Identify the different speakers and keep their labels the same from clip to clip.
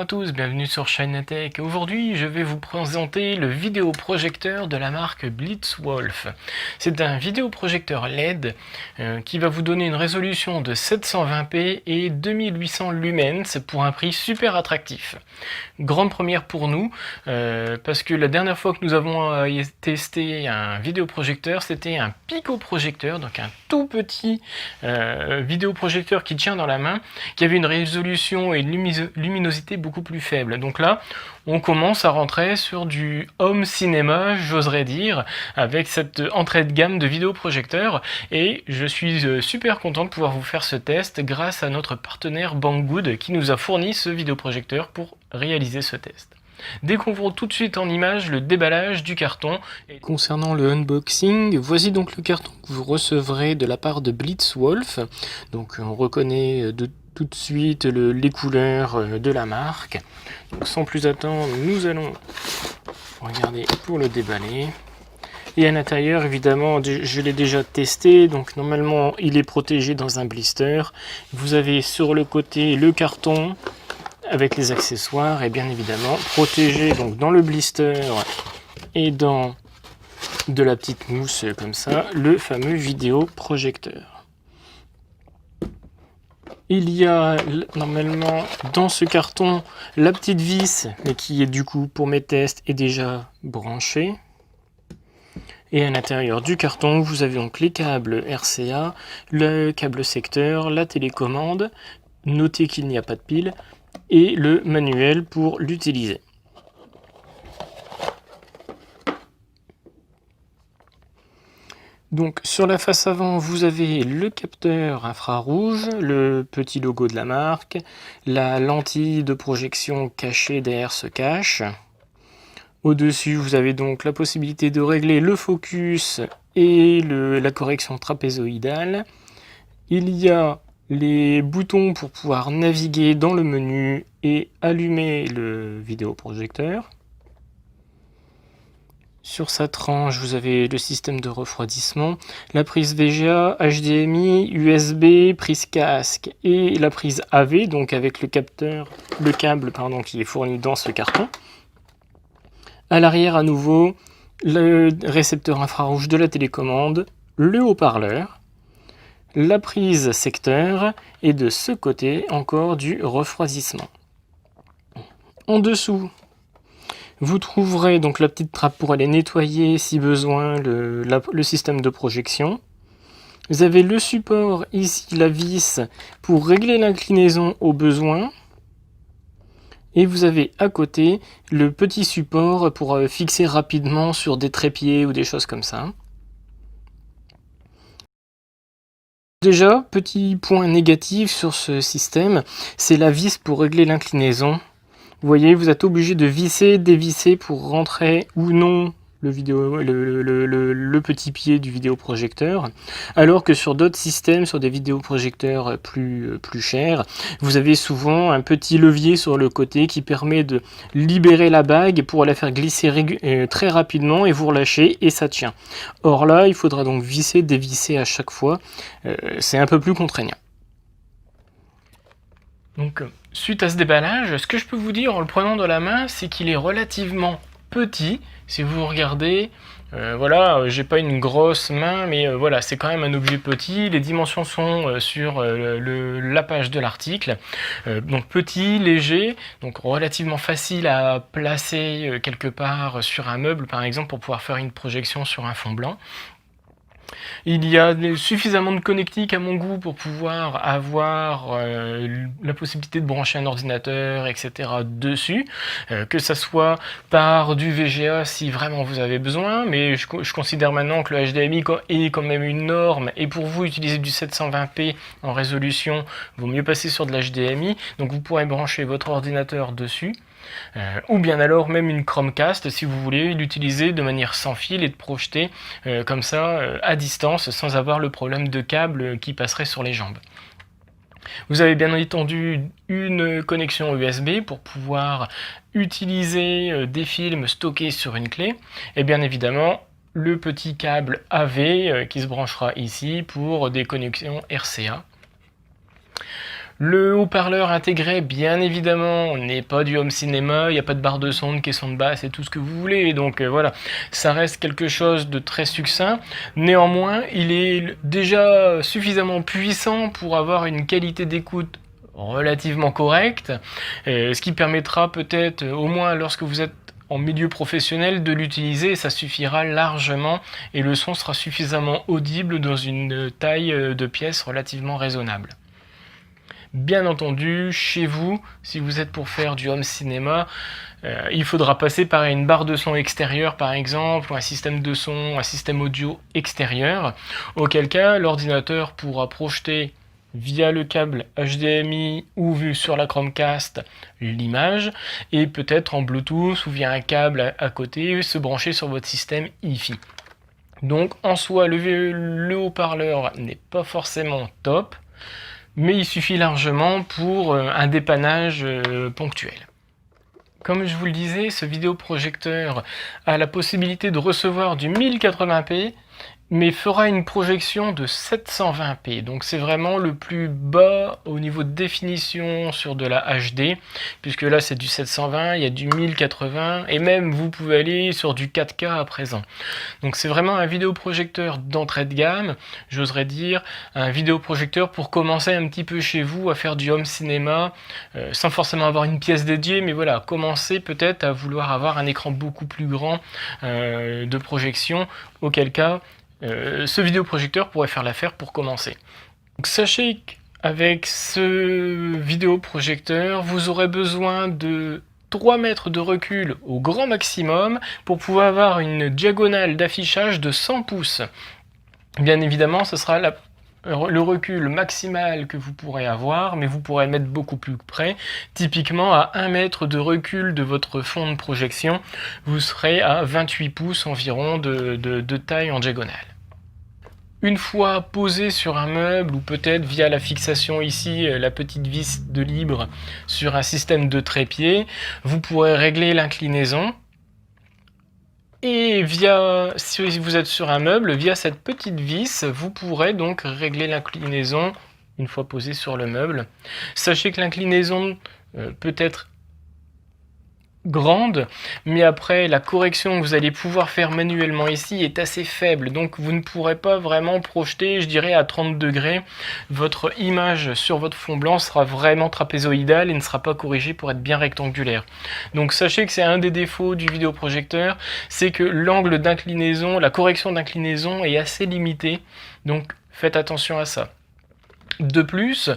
Speaker 1: à tous, bienvenue sur Chinatech. Aujourd'hui, je vais vous présenter le vidéoprojecteur de la marque Blitzwolf. C'est un vidéoprojecteur LED qui va vous donner une résolution de 720p et 2800 lumens pour un prix super attractif. Grande première pour nous, parce que la dernière fois que nous avons testé un vidéoprojecteur, c'était un picoprojecteur, donc un tout petit vidéoprojecteur qui tient dans la main, qui avait une résolution et une luminosité beaucoup plus faible. Donc là, on commence à rentrer sur du home cinéma, j'oserais dire, avec cette entrée de gamme de vidéoprojecteurs. Et je suis super content de pouvoir vous faire ce test grâce à notre partenaire Banggood qui nous a fourni ce vidéoprojecteur pour réaliser ce test. Découvrons tout de suite en image le déballage du carton. Et concernant le unboxing, voici donc le carton que vous recevrez de la part de Blitzwolf. Donc on reconnaît tout de suite les couleurs de la marque. Donc sans plus attendre, nous allons regarder pour le déballer. Et à l'intérieur, évidemment, je l'ai déjà testé, donc normalement il est protégé dans un blister. Vous avez sur le côté le carton avec les accessoires et bien évidemment protégé donc dans le blister et dans de la petite mousse comme ça, le fameux vidéoprojecteur. Il y a normalement dans ce carton la petite vis, mais qui est du coup pour mes tests est déjà branchée. Et à l'intérieur du carton, vous avez donc les câbles RCA, le câble secteur, la télécommande. Notez qu'il n'y a pas de pile et le manuel pour l'utiliser. Donc sur la face avant, vous avez le capteur infrarouge, le petit logo de la marque, la lentille de projection cachée derrière ce cache. Au-dessus, vous avez donc la possibilité de régler le focus et la correction trapézoïdale. Il y a les boutons pour pouvoir naviguer dans le menu et allumer le vidéoprojecteur. Sur sa tranche, vous avez le système de refroidissement, la prise VGA, HDMI, USB, prise casque et la prise AV, donc avec le câble qui est fourni dans ce carton. À l'arrière, à nouveau, le récepteur infrarouge de la télécommande, le haut-parleur, la prise secteur et de ce côté encore du refroidissement. En dessous, vous trouverez donc la petite trappe pour aller nettoyer si besoin le système de projection. Vous avez le support ici, la vis pour régler l'inclinaison au besoin. Et vous avez à côté le petit support pour fixer rapidement sur des trépieds ou des choses comme ça. Déjà, petit point négatif sur ce système, c'est la vis pour régler l'inclinaison. Vous voyez, vous êtes obligé de visser, dévisser pour rentrer ou non le petit pied du vidéoprojecteur, alors que sur d'autres systèmes, sur des vidéoprojecteurs plus chers, vous avez souvent un petit levier sur le côté qui permet de libérer la bague pour la faire glisser très rapidement et vous relâchez et ça tient. Or là, il faudra donc visser, dévisser à chaque fois, c'est un peu plus contraignant. Donc, suite à ce déballage, ce que je peux vous dire en le prenant dans la main, c'est qu'il est relativement petit. Si vous regardez, voilà, j'ai pas une grosse main, mais voilà, c'est quand même un objet petit. Les dimensions sont sur la page de l'article. Donc petit, léger, donc relativement facile à placer quelque part sur un meuble, par exemple, pour pouvoir faire une projection sur un fond blanc. Il y a suffisamment de connectiques à mon goût pour pouvoir avoir la possibilité de brancher un ordinateur, etc. dessus, que ça soit par du VGA si vraiment vous avez besoin, mais je considère maintenant que le HDMI est quand même une norme, et pour vous utiliser du 720p en résolution, il vaut mieux passer sur de l'HDMI, donc vous pourrez brancher votre ordinateur dessus. Ou bien alors même une Chromecast si vous voulez l'utiliser de manière sans fil et de projeter comme ça à distance sans avoir le problème de câble qui passerait sur les jambes. Vous avez bien entendu une connexion USB pour pouvoir utiliser des films stockés sur une clé et bien évidemment le petit câble AV qui se branchera ici pour des connexions RCA. Le haut-parleur intégré, bien évidemment, n'est pas du home cinéma, il n'y a pas de barre de son, de caisson de basse et tout ce que vous voulez, donc voilà, ça reste quelque chose de très succinct. Néanmoins, il est déjà suffisamment puissant pour avoir une qualité d'écoute relativement correcte, ce qui permettra peut-être, au moins lorsque vous êtes en milieu professionnel, de l'utiliser, ça suffira largement et le son sera suffisamment audible dans une taille de pièce relativement raisonnable. Bien entendu, chez vous, si vous êtes pour faire du home cinéma, il faudra passer par une barre de son extérieure par exemple, ou un système de son, un système audio extérieur, auquel cas l'ordinateur pourra projeter via le câble HDMI ou vu sur la Chromecast l'image, et peut-être en Bluetooth ou via un câble à côté se brancher sur votre système Hi-Fi. Donc en soi, le haut-parleur n'est pas forcément top, mais il suffit largement pour un dépannage ponctuel. Comme je vous le disais, ce vidéoprojecteur a la possibilité de recevoir du 1080p, mais fera une projection de 720p. Donc c'est vraiment le plus bas au niveau de définition sur de la HD, puisque là c'est du 720, il y a du 1080, et même vous pouvez aller sur du 4K à présent. Donc c'est vraiment un vidéoprojecteur d'entrée de gamme, j'oserais dire, un vidéoprojecteur pour commencer un petit peu chez vous à faire du home cinéma, sans forcément avoir une pièce dédiée, mais voilà, commencer peut-être à vouloir avoir un écran beaucoup plus grand de projection, auquel cas ce vidéoprojecteur pourrait faire l'affaire pour commencer. Donc, sachez qu'avec ce vidéoprojecteur, vous aurez besoin de 3 mètres de recul au grand maximum pour pouvoir avoir une diagonale d'affichage de 100 pouces. Bien évidemment, ce sera le recul maximal que vous pourrez avoir, mais vous pourrez mettre beaucoup plus près. Typiquement, à 1 mètre de recul de votre fond de projection, vous serez à 28 pouces environ de taille en diagonale. Une fois posé sur un meuble, ou peut-être via la fixation ici, la petite vis de libre sur un système de trépied, vous pourrez régler l'inclinaison. Et si vous êtes sur un meuble, via cette petite vis, vous pourrez donc régler l'inclinaison une fois posé sur le meuble. Sachez que l'inclinaison peut être grande, mais après la correction que vous allez pouvoir faire manuellement ici est assez faible, donc vous ne pourrez pas vraiment projeter, je dirais à 30 degrés. Votre image sur votre fond blanc sera vraiment trapézoïdale et ne sera pas corrigée pour être bien rectangulaire. Donc sachez que c'est un des défauts du vidéoprojecteur, c'est que l'angle d'inclinaison, la correction d'inclinaison est assez limitée, donc faites attention à ça. De plus,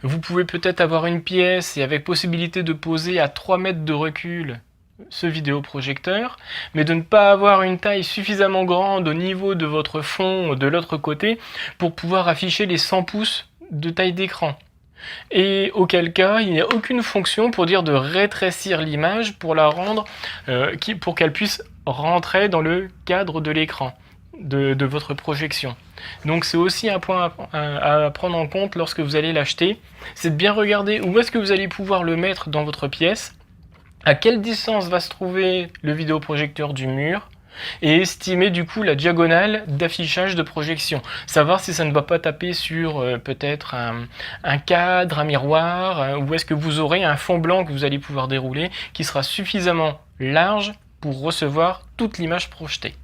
Speaker 1: vous pouvez peut-être avoir une pièce et avec possibilité de poser à 3 mètres de recul ce vidéoprojecteur, mais de ne pas avoir une taille suffisamment grande au niveau de votre fond de l'autre côté pour pouvoir afficher les 100 pouces de taille d'écran. Et auquel cas, il n'y a aucune fonction pour dire de rétrécir l'image pour la rendre, pour qu'elle puisse rentrer dans le cadre de l'écran de votre projection. Donc c'est aussi un point à prendre en compte lorsque vous allez l'acheter, c'est de bien regarder où est-ce que vous allez pouvoir le mettre dans votre pièce, à quelle distance va se trouver le vidéoprojecteur du mur, et estimer du coup la diagonale d'affichage de projection. Savoir si ça ne va pas taper sur peut-être un cadre, un miroir, ou est-ce que vous aurez un fond blanc que vous allez pouvoir dérouler qui sera suffisamment large pour recevoir toute l'image projetée.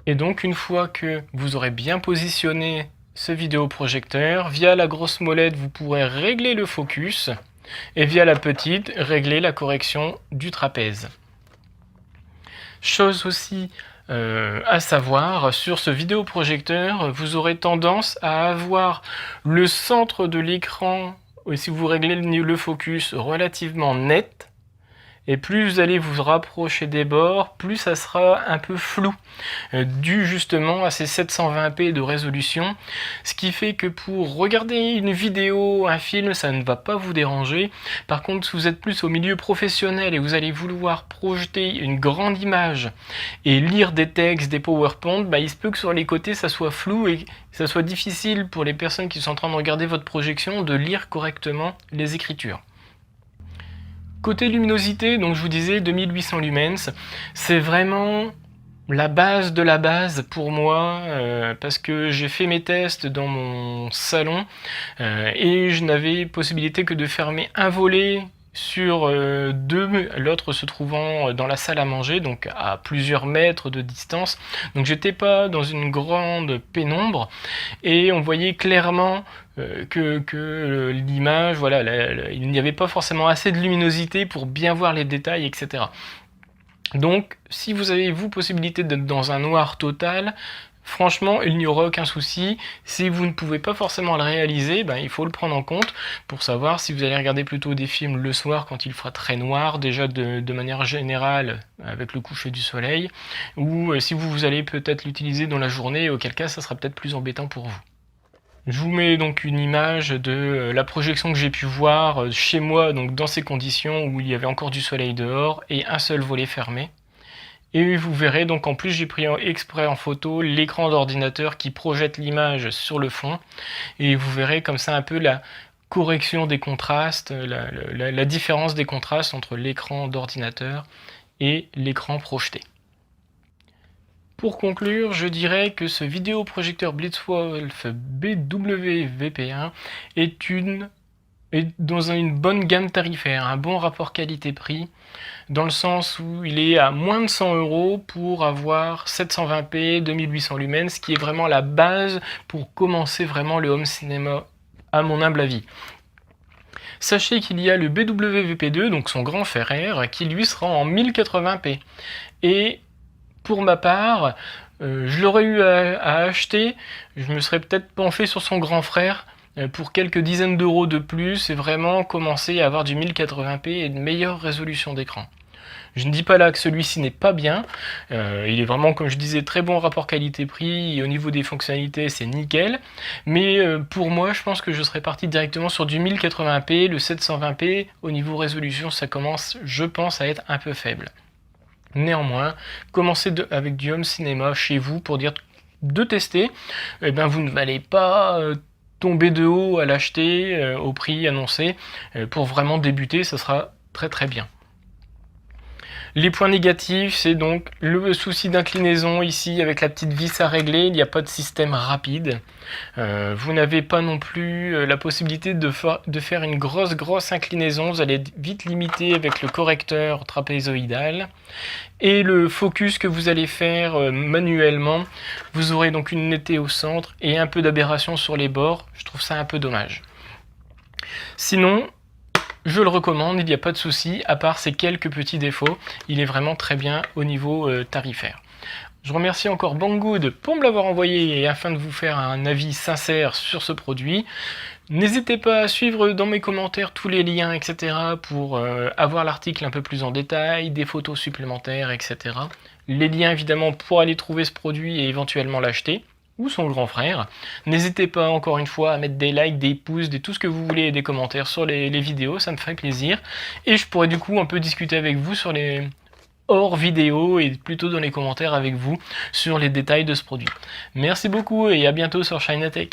Speaker 1: Et donc une fois que vous aurez bien positionné ce vidéoprojecteur, via la grosse molette vous pourrez régler le focus et via la petite régler la correction du trapèze. Chose aussi à savoir, sur ce vidéoprojecteur, vous aurez tendance à avoir le centre de l'écran, si vous réglez le focus, relativement net. Et plus vous allez vous rapprocher des bords, plus ça sera un peu flou, dû justement à ces 720p de résolution, ce qui fait que pour regarder une vidéo, un film, ça ne va pas vous déranger. Par contre, si vous êtes plus au milieu professionnel et vous allez vouloir projeter une grande image et lire des textes, des PowerPoint, il se peut que sur les côtés ça soit flou et que ça soit difficile pour les personnes qui sont en train de regarder votre projection de lire correctement les écritures. Côté luminosité, donc je vous disais 2800 lumens, c'est vraiment la base de la base pour moi, parce que j'ai fait mes tests dans mon salon et je n'avais possibilité que de fermer un volet sur deux, l'autre se trouvant dans la salle à manger, donc à plusieurs mètres de distance. Donc j'étais pas dans une grande pénombre et on voyait clairement que l'image, voilà, il n'y avait pas forcément assez de luminosité pour bien voir les détails, etc. Donc, si vous avez, vous, possibilité d'être dans un noir total, franchement, il n'y aura aucun souci. Si vous ne pouvez pas forcément le réaliser, ben, il faut le prendre en compte pour savoir si vous allez regarder plutôt des films le soir quand il fera très noir, déjà de manière générale avec le coucher du soleil, ou si vous allez peut-être l'utiliser dans la journée, auquel cas ça sera peut-être plus embêtant pour vous. Je vous mets donc une image de la projection que j'ai pu voir chez moi, donc dans ces conditions où il y avait encore du soleil dehors et un seul volet fermé. Et vous verrez donc en plus j'ai pris exprès en photo l'écran d'ordinateur qui projette l'image sur le fond. Et vous verrez comme ça un peu la correction des contrastes, la différence des contrastes entre l'écran d'ordinateur et l'écran projeté. Pour conclure, je dirais que ce vidéoprojecteur Blitzwolf BWVP1 est dans une bonne gamme tarifaire, un bon rapport qualité-prix, dans le sens où il est à moins de 100 € pour avoir 720p, 2800 lumens, ce qui est vraiment la base pour commencer vraiment le home cinéma, à mon humble avis. Sachez qu'il y a le BWVP2, donc son grand frère, qui lui sera en 1080p. Et pour ma part, je l'aurais eu à acheter, je me serais peut-être penché sur son grand frère pour quelques dizaines d'euros de plus et vraiment commencer à avoir du 1080p et une meilleure résolution d'écran. Je ne dis pas là que celui-ci n'est pas bien, il est vraiment, comme je disais, très bon rapport qualité-prix, et au niveau des fonctionnalités c'est nickel, mais pour moi je pense que je serais parti directement sur du 1080p, le 720p, au niveau résolution ça commence, je pense, à être un peu faible. Néanmoins, commencez avec du home cinéma chez vous pour dire de tester, et bien vous ne allez pas tomber de haut à l'acheter au prix annoncé. Pour vraiment débuter, ça sera très très bien. Les points négatifs, c'est donc le souci d'inclinaison ici avec la petite vis à régler, il n'y a pas de système rapide. Vous n'avez pas non plus la possibilité de faire une grosse inclinaison, vous allez être vite limité avec le correcteur trapézoïdal. Et le focus que vous allez faire manuellement, vous aurez donc une netteté au centre et un peu d'aberration sur les bords, je trouve ça un peu dommage. Sinon, je le recommande, il n'y a pas de souci, à part ces quelques petits défauts, il est vraiment très bien au niveau tarifaire. Je remercie encore Banggood pour me l'avoir envoyé et afin de vous faire un avis sincère sur ce produit. N'hésitez pas à suivre dans mes commentaires tous les liens, etc. pour avoir l'article un peu plus en détail, des photos supplémentaires, etc. Les liens évidemment pour aller trouver ce produit et éventuellement l'acheter, ou son grand frère. N'hésitez pas encore une fois à mettre des likes, des pouces, tout ce que vous voulez et des commentaires sur les vidéos, ça me ferait plaisir. Et je pourrais du coup un peu discuter avec vous sur les hors vidéo et plutôt dans les commentaires avec vous sur les détails de ce produit. Merci beaucoup et à bientôt sur China Tech.